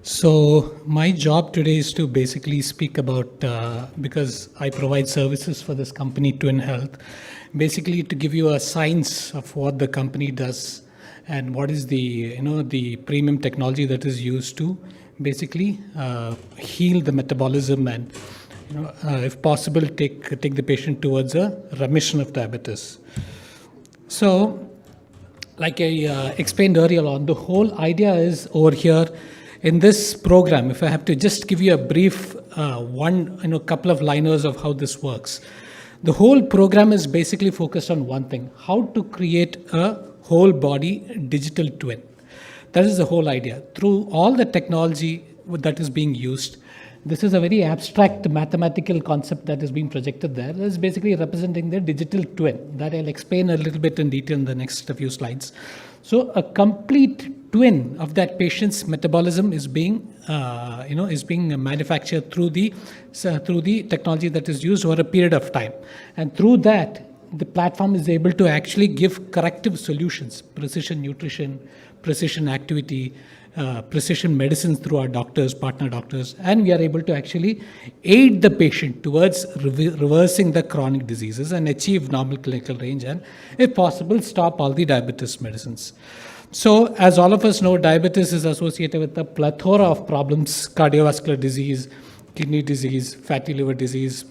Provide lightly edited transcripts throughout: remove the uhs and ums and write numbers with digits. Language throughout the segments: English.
So my job today is to basically speak about because I provide services for this company Twin Health, basically to give you a science of what the company does and what is the premium technology that is used to basically heal the metabolism and if possible take the patient towards a remission of diabetes. So like I explained earlier on, the whole idea is over here in this program. If I have to just give you a brief couple of liners of how this works, the whole program is basically focused on one thing: how to create a whole body digital twin. That is the whole idea. Through all the technology that is being used, this is a very abstract mathematical concept that is being projected there. It is basically representing the digital twin that I'll explain a little bit in detail in the next few slides. So a complete twin of that patient's metabolism is being manufactured through the technology that is used over a period of time, and through that the platform is able to actually give corrective solutions, precision nutrition, precision activity, precision medicines through our doctors, partner doctors, and we are able to actually aid the patient towards reversing the chronic diseases and achieve normal clinical range, and if possible stop all the diabetes medicines. So as all of us know, diabetes is associated with a plethora of problems: cardiovascular disease, kidney disease, fatty liver disease,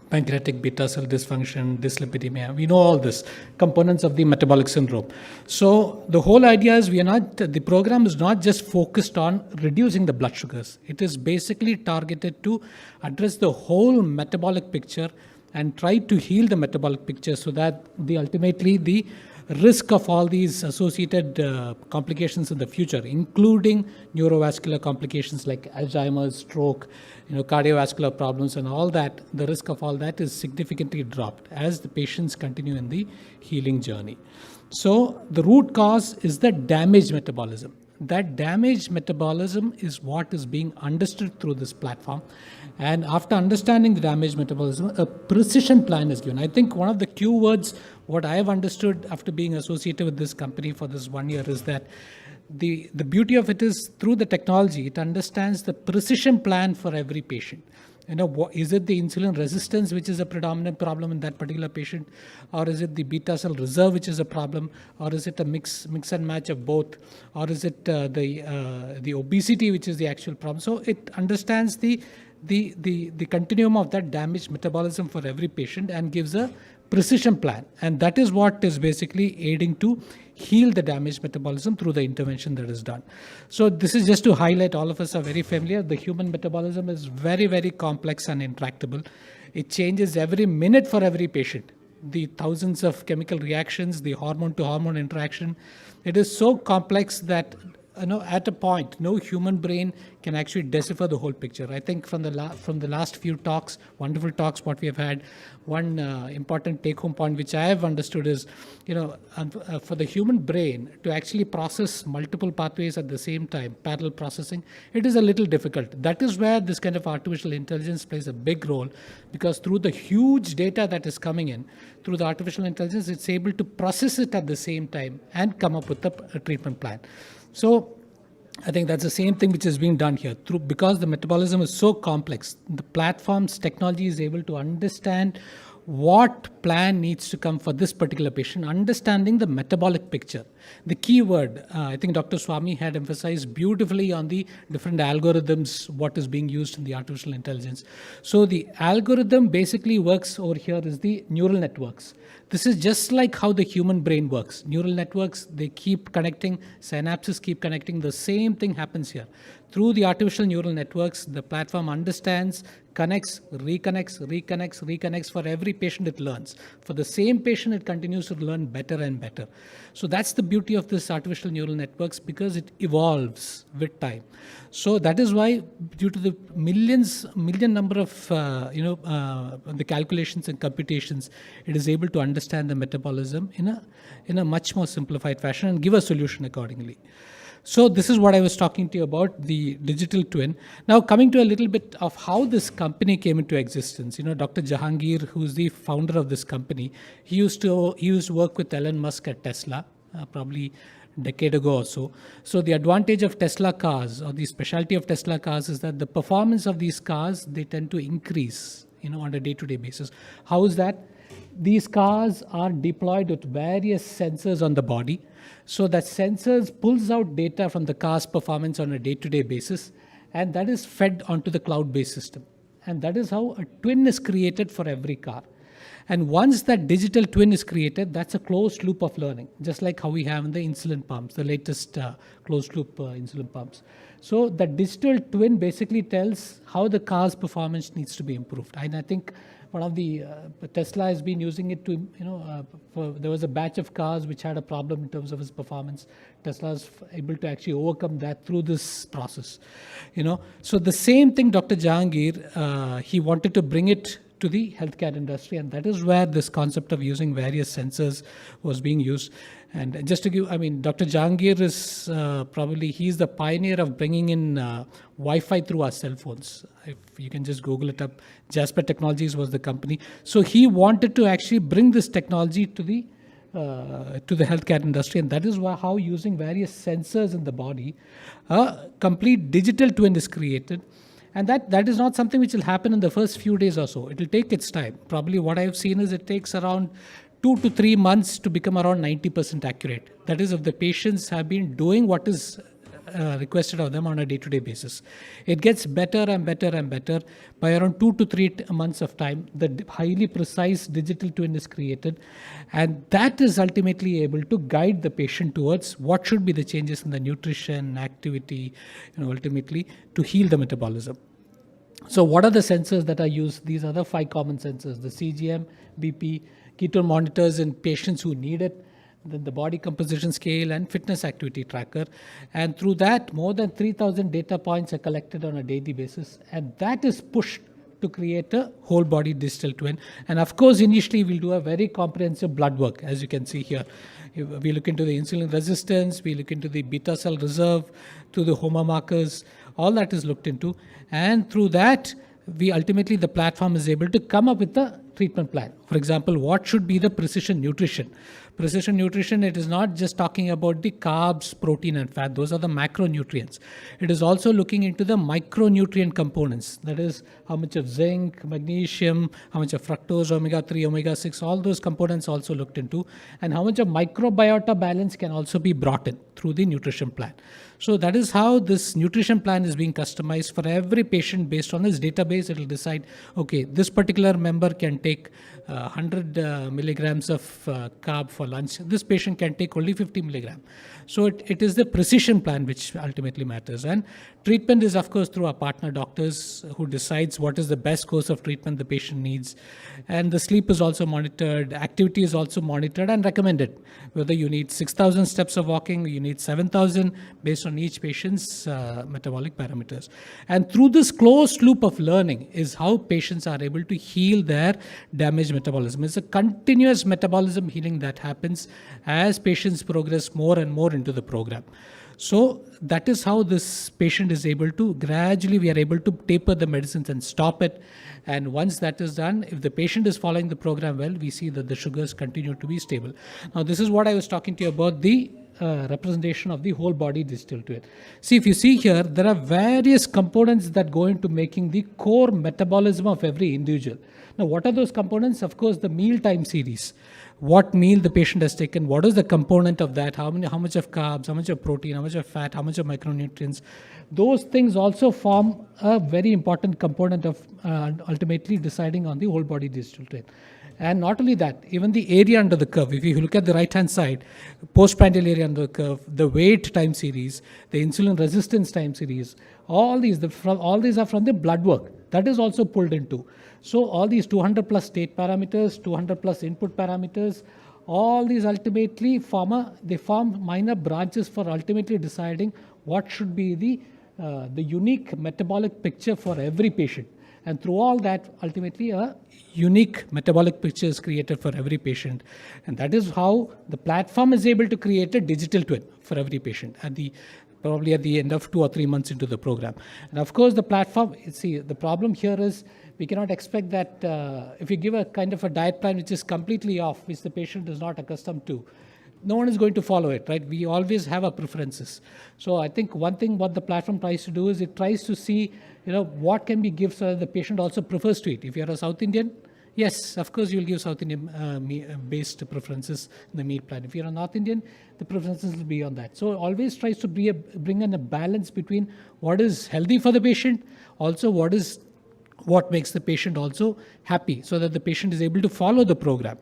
pancreatic beta cell dysfunction, dyslipidemia. We know all this components of the metabolic syndrome. So the whole idea is the program is not just focused on reducing the blood sugars. It is basically targeted to address the whole metabolic picture and try to heal the metabolic picture so that ultimately the risk of all these associated complications in the future, including neurovascular complications like Alzheimer's, stroke, cardiovascular problems and all that, the risk of all that is significantly dropped as the patients continue in the healing journey. So the root cause is the damaged metabolism. That damaged metabolism is what is being understood through this platform. And after understanding the damaged metabolism, a precision plan is given. I think one of the key words, what I have understood after being associated with this company for this 1 year, is that the beauty of it is through the technology, it understands the precision plan for every patient. Is it the insulin resistance which is a predominant problem in that particular patient, or is it the beta cell reserve which is a problem, or is it a mix and match of both, or is it the obesity which is the actual problem? So it understands the continuum of that damaged metabolism for every patient and gives a precision plan, and that is what is basically aiding to heal the damaged metabolism through the intervention that is done. So this is just to highlight, all of us are very familiar, the human metabolism is very, very complex and intractable. It changes every minute for every patient. The thousands of chemical reactions, the hormone to hormone interaction, it is so complex that at a point, no human brain can actually decipher the whole picture. I think from the last few talks, wonderful talks, what we have had, one important take-home point which I have understood is, for the human brain to actually process multiple pathways at the same time, parallel processing, it is a little difficult. That is where this kind of artificial intelligence plays a big role, because through the huge data that is coming in, through the artificial intelligence, it's able to process it at the same time and come up with a treatment plan. So I think that's the same thing which is being done here. Because the metabolism is so complex, the platform's technology is able to understand what plan needs to come for this particular patient, understanding the metabolic picture. The key word, I think Dr. Swami had emphasized beautifully on the different algorithms, what is being used in the artificial intelligence. So the algorithm basically works over here is the neural networks. This is just like how the human brain works. Neural networks, they keep connecting, synapses keep connecting. The same thing happens here. Through the artificial neural networks, the platform understands, connects, reconnects. For every patient it learns. For the same patient, it continues to learn better and better. So that's the beauty of this artificial neural networks, because it evolves with time. So that is why, due to the million number of the calculations and computations, it is able to understand the metabolism in a much more simplified fashion and give a solution accordingly. So this is what I was talking to you about, the digital twin. Now coming to a little bit of how this company came into existence. Dr. Jahangir, who's the founder of this company, he used to work with Elon Musk at Tesla, probably decade ago or so. So the advantage of Tesla cars, or the specialty of Tesla cars, is that the performance of these cars, they tend to increase, on a day-to-day basis. How is that? These cars are deployed with various sensors on the body. So that sensors pulls out data from the car's performance on a day-to-day basis, and that is fed onto the cloud-based system. And that is how a twin is created for every car. And once that digital twin is created, that's a closed loop of learning, just like how we have in the insulin pumps, the latest closed loop insulin pumps. So the digital twin basically tells how the car's performance needs to be improved. And I think one of the Tesla has been using it to, there was a batch of cars which had a problem in terms of its performance. Tesla is able to actually overcome that through this process. So the same thing Dr. Jahangir, he wanted to bring it to the healthcare industry, and that is where this concept of using various sensors was being used. And just to give, Dr. Jahangir is he's the pioneer of bringing in Wi-Fi through our cell phones. If you can just Google it up, Jasper Technologies was the company. So he wanted to actually bring this technology to the healthcare industry, and that is how using various sensors in the body, a complete digital twin is created. And that is not something which will happen in the first few days or so. It will take its time. Probably what I've seen is it takes around 2 to 3 months to become around 90% accurate. That is, if the patients have been doing what is requested of them on a day-to-day basis. It gets better and better and better. By around 2 to 3 months of time, the highly precise digital twin is created, and that is ultimately able to guide the patient towards what should be the changes in the nutrition, activity, ultimately to heal the metabolism. So what are the sensors that are used? These are the 5 common sensors: the CGM, BP, ketone monitors in patients who need it, then the body composition scale and fitness activity tracker. And through that, more than 3,000 data points are collected on a daily basis, and that is pushed to create a whole body digital twin. And of course, initially we'll do a very comprehensive blood work, as you can see here. We look into the insulin resistance, we look into the beta cell reserve, to the HOMA markers, all that is looked into. And through that, the platform is able to come up with a treatment plan. For example, what should be the precision nutrition? Precision nutrition, it is not just talking about the carbs, protein and fat. Those are the macronutrients. It is also looking into the micronutrient components. That is, how much of zinc, magnesium, how much of fructose, omega-3, omega-6, all those components also looked into. And how much of microbiota balance can also be brought in through the nutrition plan. So that is how this nutrition plan is being customized for every patient. Based on this database, it will decide, okay, this particular member can take 100 milligrams of carb for lunch. This patient can take only 50 milligram. So it is the precision plan which ultimately matters. And treatment is, of course, through our partner doctors who decides what is the best course of treatment the patient needs. And the sleep is also monitored, activity is also monitored and recommended. Whether you need 6,000 steps of walking, you need 7,000, based on each patient's metabolic parameters. And through this closed loop of learning is how patients are able to heal their damaged metabolism. It's a continuous metabolism healing that happens as patients progress more and more into the program. So that is how this patient is able to, gradually we are able to taper the medicines and stop it. And once that is done, if the patient is following the program well, we see that the sugars continue to be stable. Now, this is what I was talking to you about, the representation of the whole body digital twin. See, if you see here, there are various components that go into making the core metabolism of every individual. Now, what are those components? Of course, the meal time series. What meal the patient has taken, what is the component of that, how much of carbs, how much of protein, how much of fat, how much of micronutrients. Those things also form a very important component of ultimately deciding on the whole body digital twin. And not only that, even the area under the curve. If you look at the right-hand side, postprandial area under the curve, the weight time series, the insulin resistance time series, all these are from the blood work. That is also pulled into. So all these 200 plus state parameters, 200 plus input parameters, all these ultimately form minor branches for ultimately deciding what should be the unique metabolic picture for every patient. And through all that, ultimately a unique metabolic picture is created for every patient. And that is how the platform is able to create a digital twin for every patient probably at the end of 2 or 3 months into the program. And of course, the platform, the problem here is we cannot expect that if you give a kind of a diet plan which is completely off, which the patient is not accustomed to, no one is going to follow it, right? We always have our preferences. So I think one thing what the platform tries to do is it tries to see, what can be given so that the patient also prefers to eat. If you're a South Indian, yes, of course you'll give South Indian based preferences in the meal plan. If you're a North Indian, the preferences will be on that. So always tries to bring in a balance between what is healthy for the patient, also what makes the patient also happy, so that the patient is able to follow the program.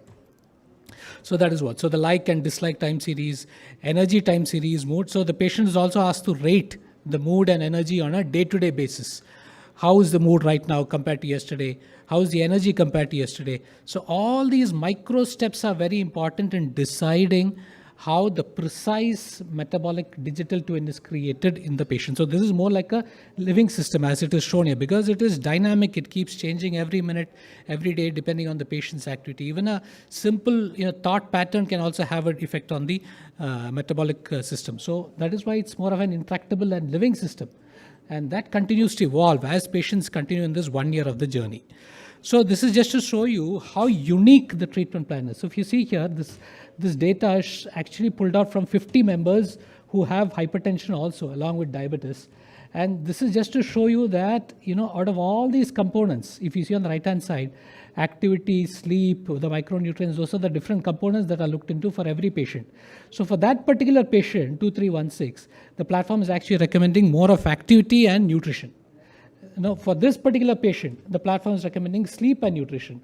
So that is what. So the like and dislike time series, energy time series, mood. So the patient is also asked to rate the mood and energy on a day-to-day basis. How is the mood right now compared to yesterday? How is the energy compared to yesterday? So all these micro steps are very important in deciding how the precise metabolic digital twin is created in the patient. So this is more like a living system as it is shown here, because it is dynamic. It keeps changing every minute, every day, depending on the patient's activity. Even a simple thought pattern can also have an effect on the metabolic system. So that is why it's more of an intractable and living system. And that continues to evolve as patients continue in this 1 year of the journey. So this is just to show you how unique the treatment plan is. So if you see here, this data is actually pulled out from 50 members who have hypertension also, along with diabetes. And this is just to show you that, out of all these components, if you see on the right-hand side, activity, sleep, the micronutrients, those are the different components that are looked into for every patient. So for that particular patient, 2316, the platform is actually recommending more of activity and nutrition. For this particular patient, the platform is recommending sleep and nutrition.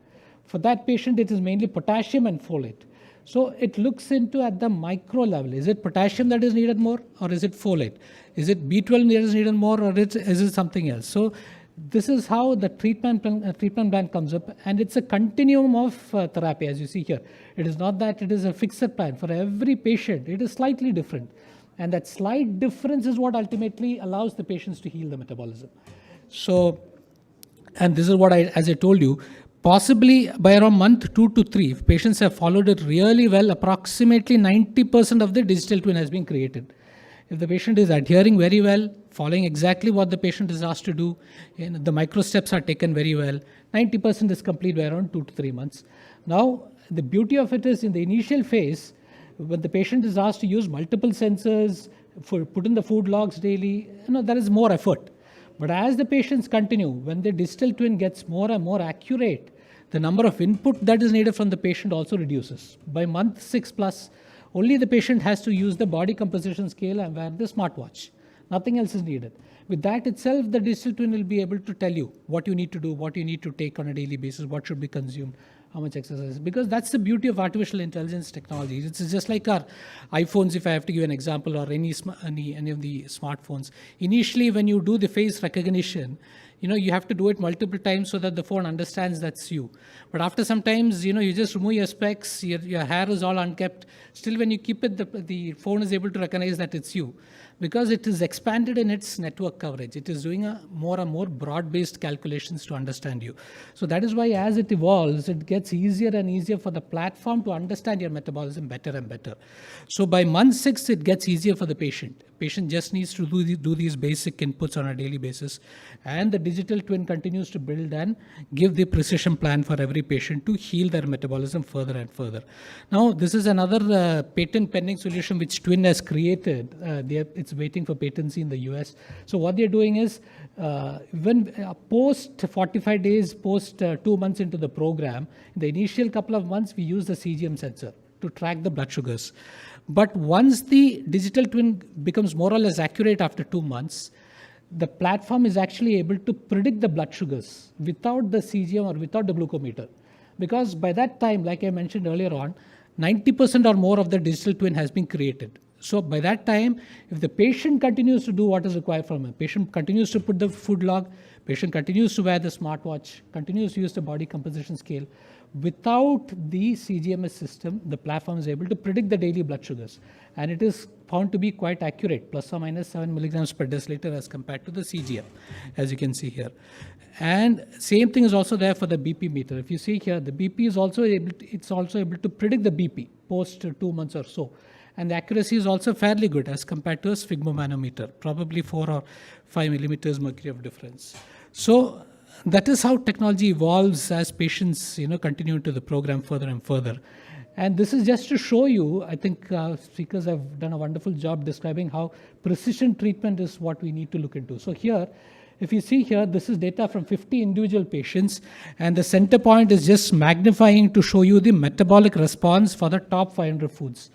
For that patient, it is mainly potassium and folate. So it looks into at the micro level. Is it potassium that is needed more, or is it folate? Is it B12 that is needed more, or is it something else? So this is how the treatment plan comes up, and it's a continuum of therapy, as you see here. It is not that it is a fixed plan. For every patient, it is slightly different. And that slight difference is what ultimately allows the patients to heal the metabolism. So, and this is what as I told you, possibly by around month 2 to 3, if patients have followed it really well, approximately 90% of the digital twin has been created. If the patient is adhering very well, following exactly what the patient is asked to do, the micro steps are taken very well, 90% is complete by around 2 to 3 months. Now, the beauty of it is in the initial phase, when the patient is asked to use multiple sensors, put in the food logs daily, there is more effort. But as the patients continue, when the digital twin gets more and more accurate, the number of input that is needed from the patient also reduces. By month 6 plus, only the patient has to use the body composition scale and wear the smartwatch. Nothing else is needed. With that itself, the digital twin will be able to tell you what you need to do, what you need to take on a daily basis, what should be consumed, how much exercise. Because that's the beauty of artificial intelligence technology. It's just like our iPhones, if I have to give an example, or any of the smartphones. Initially, when you do the face recognition, you have to do it multiple times so that the phone understands that's you. But after some times, you just remove your specs, your hair is all unkept. Still, when you keep it, the phone is able to recognize that it's you, because it is expanded in its network coverage. It is doing a more and more broad-based calculations to understand you. So that is why as it evolves, it gets easier and easier for the platform to understand your metabolism better and better. So by month 6, it gets easier for the patient. Patient just needs to do these basic inputs on a daily basis, and the digital twin continues to build and give the precision plan for every patient to heal their metabolism further and further. Now, this is another patent pending solution which Twin has created. It's waiting for patency in the US. So what they're doing is, when post 45 days, post 2 months into the program, in the initial couple of months, we use the CGM sensor to track the blood sugars. But once the digital twin becomes more or less accurate after 2 months, the platform is actually able to predict the blood sugars without the CGM or without the glucometer. Because by that time, like I mentioned earlier on, 90% or more of the digital twin has been created. So by that time, if the patient continues to do what is required from him, patient continues to put the food log, patient continues to wear the smartwatch, continues to use the body composition scale, without the CGMS system, the platform is able to predict the daily blood sugars. And it is found to be quite accurate, plus or minus 7 milligrams per deciliter as compared to the CGM, as you can see here. And same thing is also there for the BP meter. If you see here, the BP is also able to predict the BP post 2 months or so. And the accuracy is also fairly good as compared to a sphygmomanometer, probably 4 or 5 millimeters mercury of difference. So that is how technology evolves as patients continue into the program further and further. And this is just to show you, I think speakers have done a wonderful job describing how precision treatment is what we need to look into. So here, if you see here, this is data from 50 individual patients, and the center point is just magnifying to show you the metabolic response for the top 500 foods.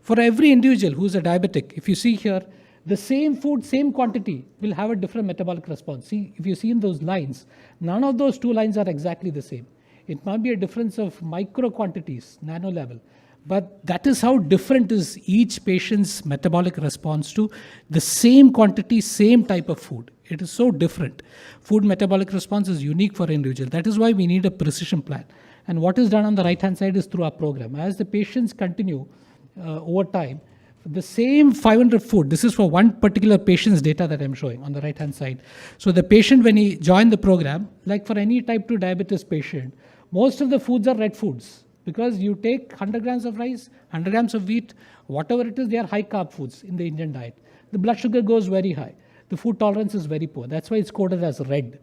For every individual who's a diabetic, if you see here, the same food, same quantity will have a different metabolic response. See, if you see in those lines, none of those two lines are exactly the same. It might be a difference of micro quantities, nano level. But that is how different is each patient's metabolic response to the same quantity, same type of food. It is so different. Food metabolic response is unique for individual. That is why we need a precision plan. And what is done on the right-hand side is through our program. As the patients continue over time, the same 500 food, this is for one particular patient's data that I'm showing on the right-hand side. So the patient, when he joined the program, like for any type 2 diabetes patient, most of the foods are red foods because you take 100 grams of rice, 100 grams of wheat, whatever it is, they are high carb foods in the Indian diet. The blood sugar goes very high. The food tolerance is very poor. That's why it's coded as red.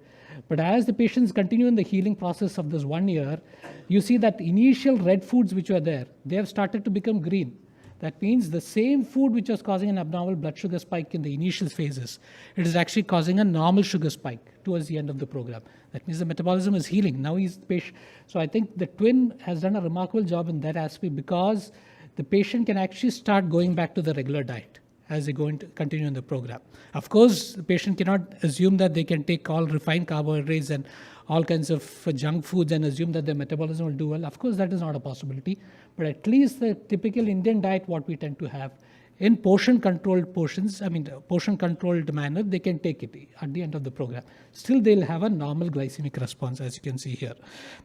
But as the patients continue in the healing process of this 1 year, you see that initial red foods which were there, they have started to become green. That means the same food which was causing an abnormal blood sugar spike in the initial phases, it is actually causing a normal sugar spike towards the end of the program. That means the metabolism is healing. Now he's the patient. So I think the twin has done a remarkable job in that aspect because the patient can actually start going back to the regular diet as they go into continue in the program. Of course, the patient cannot assume that they can take all refined carbohydrates and all kinds of junk foods and assume that their metabolism will do well. Of course, that is not a possibility. But at least the typical Indian diet, what we tend to have, in portion-controlled manner, they can take it at the end of the program. Still, they'll have a normal glycemic response, as you can see here.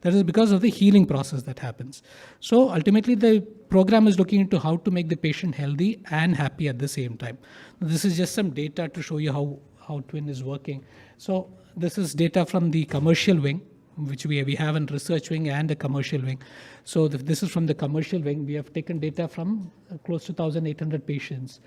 That is because of the healing process that happens. So ultimately, the program is looking into how to make the patient healthy and happy at the same time. This is just some data to show you how Twin is working. So this is data from the commercial wing, which we have in research wing and a commercial wing. So this is from the commercial wing. We have taken data from close to 1,800 patients.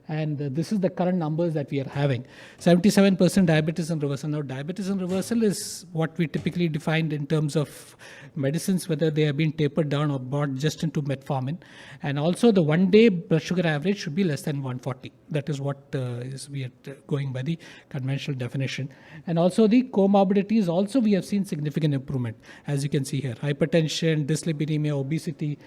And this is the current numbers that we are having. 77% diabetes in reversal. Now, diabetes in reversal is what we typically defined in terms of medicines, whether they have been tapered down or brought just into metformin. And also the 1-day blood sugar average should be less than 140. That is what we are going by the conventional definition. And also the comorbidities, also we have seen significant improvement, as you can see here. Hypertension, dyslipidemia, obesity.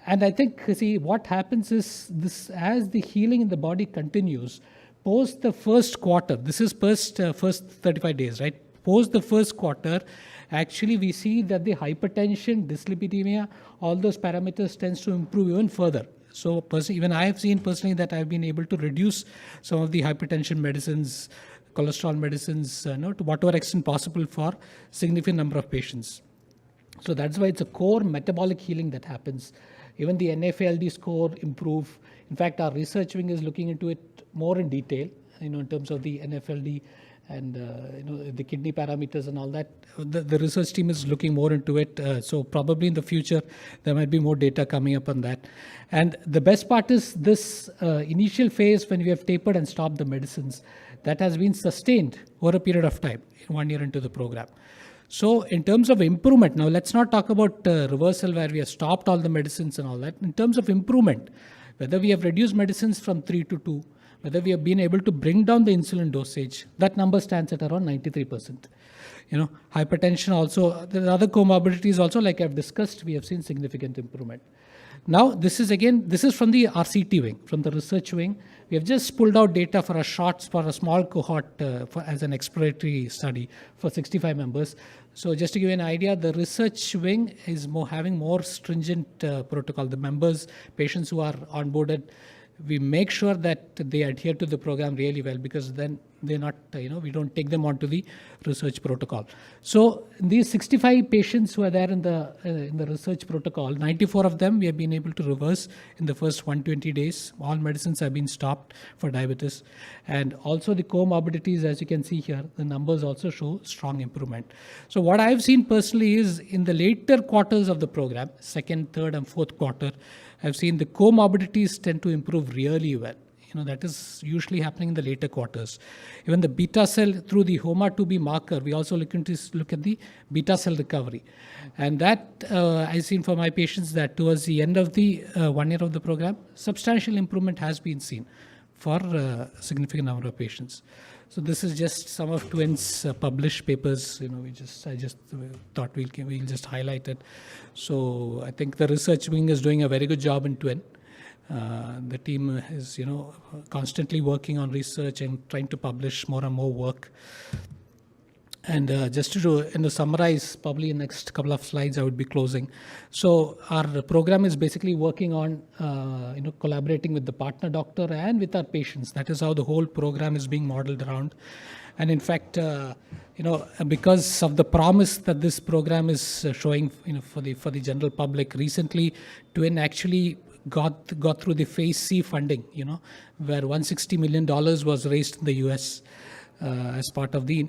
And I think, see, what happens is this, as the healing in the body continues, post the first quarter, this is first 35 days, right? Post the first quarter, actually we see that the hypertension, dyslipidemia, all those parameters tends to improve even further. So even I have seen personally that I've been able to reduce some of the hypertension medicines, cholesterol medicines, to whatever extent possible for significant number of patients. So that's why it's a core metabolic healing that happens. Even the NAFLD score improve. In fact, our research wing is looking into it more in detail, in terms of the NAFLD and the kidney parameters and all that. The research team is looking more into it. So probably in the future, there might be more data coming up on that. And the best part is this initial phase when we have tapered and stopped the medicines, that has been sustained over a period of time, 1 year into the program. So in terms of improvement, now let's not talk about reversal where we have stopped all the medicines and all that. In terms of improvement, whether we have reduced medicines from 3 to 2, whether we have been able to bring down the insulin dosage, that number stands at around 93%. Hypertension also, the other comorbidities also, like I've discussed, we have seen significant improvement. Now, this is from the RCT wing, from the research wing. We have just pulled out data for a small cohort as an exploratory study for 65 members. So just to give you an idea, the research wing is having more stringent protocol. The members, patients who are onboarded, we make sure that they adhere to the program really well, because then they're not, we don't take them onto the research protocol. So these 65 patients who are there in the research protocol, 94 of them we have been able to reverse in the first 120 days. All medicines have been stopped for diabetes. And also the comorbidities, as you can see here, the numbers also show strong improvement. So what I've seen personally is in the later quarters of the program, second, third and fourth quarter, I've seen the comorbidities tend to improve really well. that is usually happening in the later quarters. Even the beta cell, through the HOMA2B marker, we also look at the beta cell recovery. And that I've seen for my patients that towards the end of the 1 year of the program, substantial improvement has been seen for a significant number of patients. So this is just some of Twin's published papers. I just thought we'll just highlight it. So I think the research wing is doing a very good job in Twin. The team is, constantly working on research and trying to publish more and more work. And just to summarize, probably in the next couple of slides, I would be closing. So our program is basically working on, collaborating with the partner doctor and with our patients. That is how the whole program is being modeled around. And in fact, because of the promise that this program is showing, for the general public, recently, Twin actually got through the Phase C funding, where $160 million was raised in the US. As part of the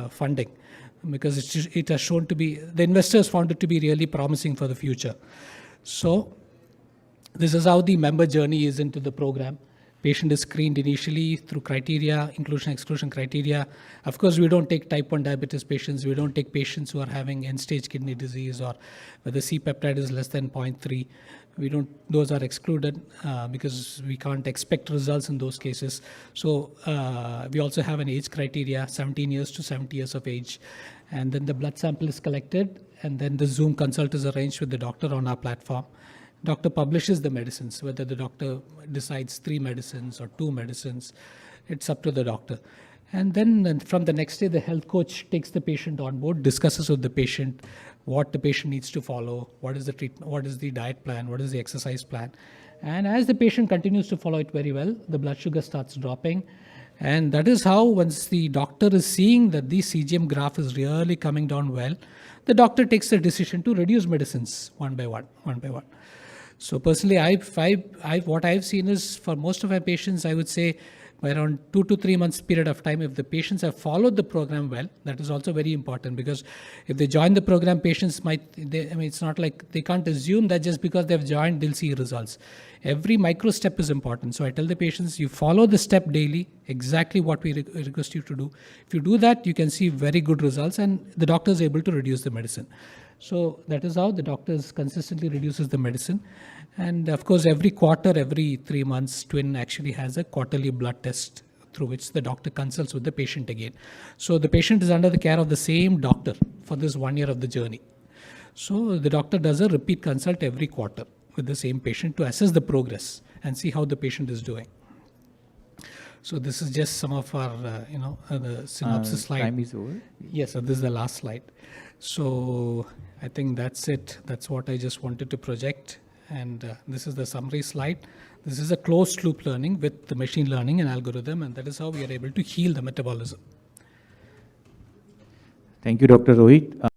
funding, because it has shown to be, the investors found it to be really promising for the future. So this is how the member journey is into the program. Patient is screened initially through criteria, inclusion-exclusion criteria. Of course, we don't take type 1 diabetes patients. We don't take patients who are having end-stage kidney disease or where the C-peptide is less than 0.3. Those are excluded because we can't expect results in those cases. So we also have an age criteria, 17 years to 70 years of age. And then the blood sample is collected, and then the Zoom consult is arranged with the doctor on our platform. Doctor publishes the medicines, whether the doctor decides 3 medicines or 2 medicines, it's up to the doctor. And then from the next day, the health coach takes the patient on board, discusses with the patient what the patient needs to follow, what is the treatment, what is the diet plan, what is the exercise plan. And as the patient continues to follow it very well, the blood sugar starts dropping. And that is how, once the doctor is seeing that the CGM graph is really coming down well, the doctor takes the decision to reduce medicines one by one. So personally, what I've seen is, for most of my patients, I would say by around 2 to 3 months period of time, if the patients have followed the program well, that is also very important, because if they join the program, patients it's not like they can't assume that just because they've joined, they'll see results. Every micro step is important. So I tell the patients, you follow the step daily, exactly what we request you to do. If you do that, you can see very good results, and the doctor is able to reduce the medicine. So that is how the doctor consistently reduces the medicine. And of course, every quarter, every 3 months, Twin actually has a quarterly blood test through which the doctor consults with the patient again. So the patient is under the care of the same doctor for this 1 year of the journey. So the doctor does a repeat consult every quarter with the same patient to assess the progress and see how the patient is doing. So this is just some of our, the synopsis slide. Time is over. Yes, so this is the last slide. So I think that's it. That's what I just wanted to project. And this is the summary slide. This is a closed loop learning with the machine learning and algorithm, and that is how we are able to heal the metabolism. Thank you, Dr. Rohit.